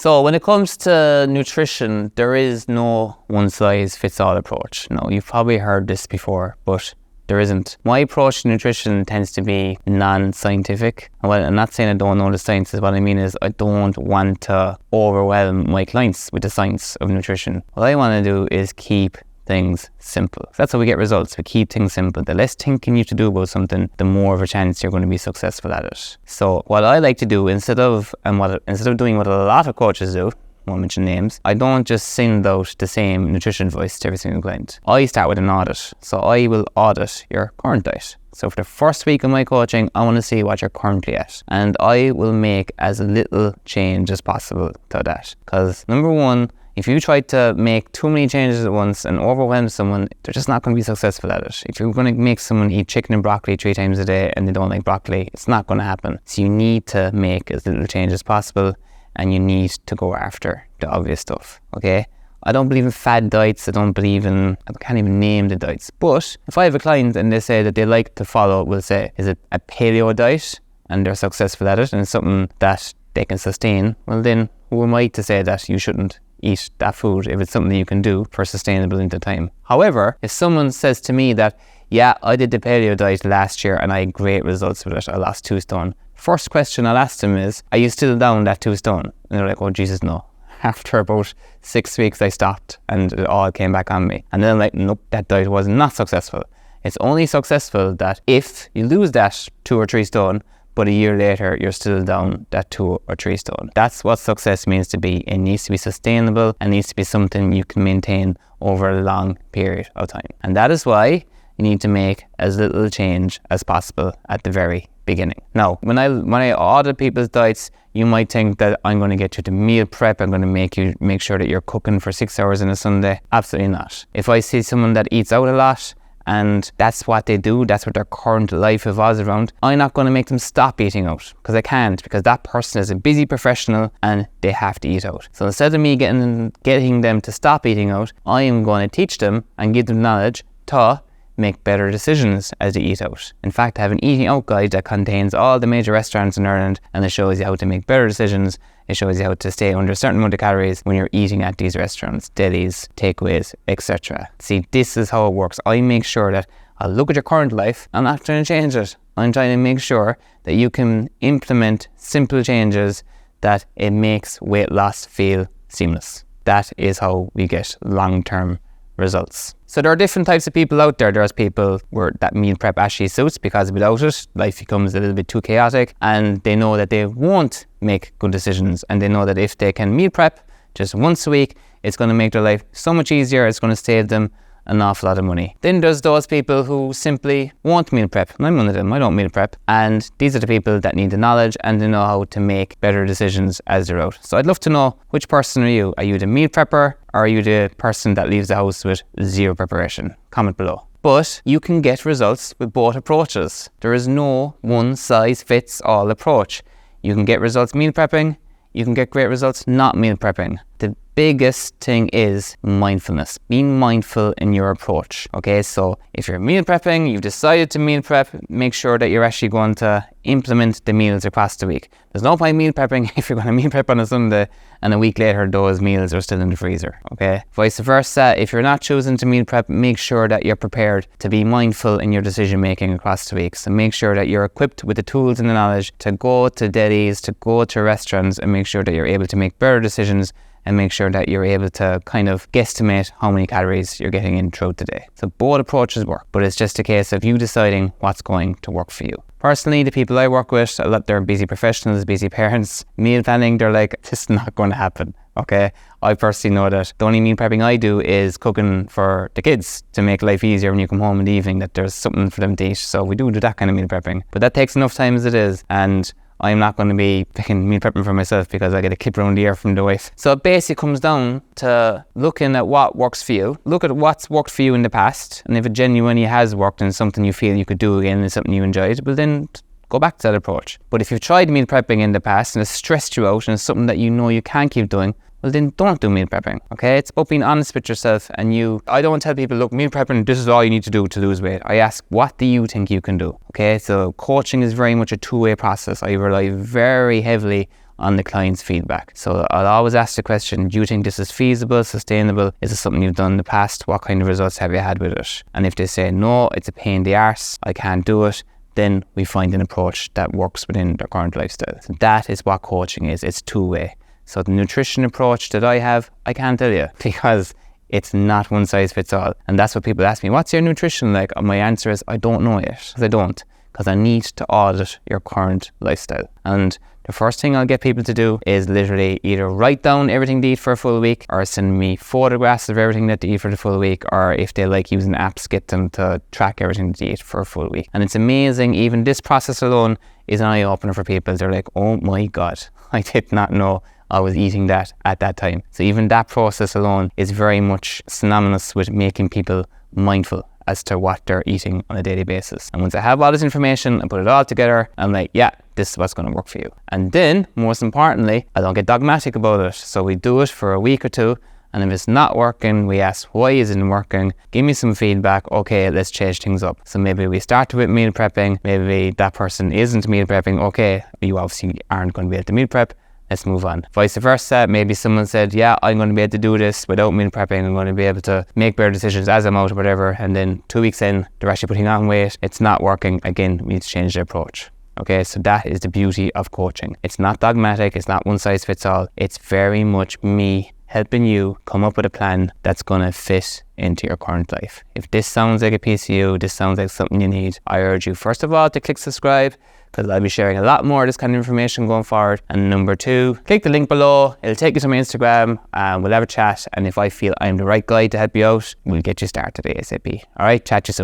So when it comes to nutrition, there is no one-size-fits-all approach. No, you've probably heard this before, but there isn't. My approach to nutrition tends to be non-scientific. Well, I'm not saying I don't know the sciences. What I mean is I don't want to overwhelm my clients with the science of nutrition. What I want to do is keep things simple. So that's how we get results. We keep things simple. The less thinking you have to do about something, the more of a chance you're going to be successful at it. So what I like to do, instead of doing what a lot of coaches do, I won't mention names, I don't just send out the same nutrition advice to every single client. I start with an audit. So I will audit your current diet. So for the first week of my coaching, I want to see what you're currently at. And I will make as little change as possible to that. Because number one, if you try to make too many changes at once and overwhelm someone, they're just not going to be successful at it. If you're going to make someone eat chicken and broccoli 3 times a day and they don't like broccoli, it's not going to happen. So you need to make as little change as possible, and you need to go after the obvious stuff, okay? I don't believe in fad diets. I can't even name the diets. But if I have a client and they say that they like to follow, we'll say, is it a paleo diet and they're successful at it and it's something that they can sustain, well then who am I to say that you shouldn't eat that food if it's something that you can do for sustainable into time. However, if someone says to me that, yeah, I did the paleo diet last year and I had great results with it, I lost 2 stone. First question I'll ask them is, are you still down that 2 stone? And they're like, oh Jesus, no. After about 6 weeks I stopped and it all came back on me. And then I'm like, nope, that diet was not successful. It's only successful that if you lose that 2 or 3 stone, but a year later, you're still down that 2 or 3 stone. That's what success means to be. It needs to be sustainable and needs to be something you can maintain over a long period of time. And that is why you need to make as little change as possible at the very beginning. Now, when I audit people's diets, you might think that I'm going to get you to meal prep. I'm going to make sure that you're cooking for 6 hours on a Sunday. Absolutely not. If I see someone that eats out a lot, and that's what they do, that's what their current life evolves around, I'm not going to make them stop eating out, because I can't, because that person is a busy professional and they have to eat out. So instead of me getting them to stop eating out, I am going to teach them and give them knowledge to make better decisions as they eat out. In fact, I have an eating out guide that contains all the major restaurants in Ireland, and it shows you how to make better decisions. It shows you how to stay under a certain amount of calories when you're eating at these restaurants, delis, takeaways, etc. See, this is how it works. I make sure that I look at your current life. I'm not trying to change it. I'm trying to make sure that you can implement simple changes that it makes weight loss feel seamless. That is how we get long-term results. So there are different types of people out there. There's people where that meal prep actually suits, because without it, life becomes a little bit too chaotic, and they know that they won't make good decisions, and they know that if they can meal prep just once a week, it's going to make their life so much easier. It's going to save them an awful lot of money. Then there's those people who simply won't meal prep. And I'm one of them. I don't meal prep. And these are the people that need the knowledge and they know how to make better decisions as they're out. So I'd love to know, which person are you? Are you the meal prepper, or are you the person that leaves the house with zero preparation? Comment below. But you can get results with both approaches. There is no one-size-fits-all approach. You can get results meal prepping. You can get great results not meal prepping. The biggest thing is mindfulness. Being mindful in your approach. Okay, so if you're meal prepping, you've decided to meal prep, make sure that you're actually going to implement the meals across the week. There's no point meal prepping if you're going to meal prep on a Sunday and a week later those meals are still in the freezer. Okay, vice versa. If you're not choosing to meal prep, make sure that you're prepared to be mindful in your decision making across the week. So make sure that you're equipped with the tools and the knowledge to go to delis, to go to restaurants, and make sure that you're able to make better decisions, and make sure that you're able to kind of guesstimate how many calories you're getting in throughout the day. So both approaches work, but it's just a case of you deciding what's going to work for you. Personally, the people I work with, a lot, they're busy professionals, busy parents. Meal planning, they're like, this is not going to happen, okay? I personally know that the only meal prepping I do is cooking for the kids to make life easier when you come home in the evening, that there's something for them to eat. So we do that kind of meal prepping, but that takes enough time as it is, and I'm not going to be picking meal prepping for myself because I get a clip around the ear from the wife. So it basically comes down to looking at what works for you. Look at what's worked for you in the past, and if it genuinely has worked and something you feel you could do again and something you enjoyed, well then go back to that approach. But if you've tried meal prepping in the past and it's stressed you out and it's something that you know you can't keep doing, well then don't do meal prepping, okay? It's about being honest with yourself, and I don't tell people, look, meal prepping, this is all you need to do to lose weight. I ask, what do you think you can do, okay? So coaching is very much a two-way process. I rely very heavily on the client's feedback. So I'll always ask the question, do you think this is feasible, sustainable? Is it something you've done in the past? What kind of results have you had with it? And if they say, no, it's a pain in the arse, I can't do it, then we find an approach that works within their current lifestyle. So that is what coaching is. It's two-way. So the nutrition approach that I have, I can't tell you, because it's not one size fits all. And that's what people ask me, what's your nutrition like? And my answer is, I don't know yet. Because I don't. Because I need to audit your current lifestyle. And the first thing I'll get people to do is literally either write down everything they eat for a full week, or send me photographs of everything that they eat for the full week, or if they like using apps, get them to track everything that they eat for a full week. And it's amazing, even this process alone is an eye-opener for people. They're like, oh my God, I did not know I was eating that at that time. So even that process alone is very much synonymous with making people mindful as to what they're eating on a daily basis. And once I have all this information and put it all together, I'm like, yeah, this is what's going to work for you. And then, most importantly, I don't get dogmatic about it. So we do it for a week or two, and if it's not working, we ask, why isn't it working? Give me some feedback. Okay, let's change things up. So maybe we start with meal prepping. Maybe that person isn't meal prepping. Okay, you obviously aren't going to be able to meal prep. Let's move on. Vice versa, maybe someone said, yeah, I'm going to be able to do this without meal prepping. I'm going to be able to make better decisions as I'm out or whatever. And then 2 weeks in, they're actually putting on weight. It's not working. Again, we need to change the approach. Okay, so that is the beauty of coaching. It's not dogmatic. It's not one size fits all. It's very much me helping you come up with a plan that's going to fit into your current life. If this sounds like a piece of you, this sounds like something you need, I urge you, first of all, to click subscribe, because I'll be sharing a lot more of this kind of information going forward. And number 2, click the link below. It'll take you to my Instagram, and we'll have a chat. And if I feel I'm the right guy to help you out, we'll get you started ASAP. All right, chat to you soon.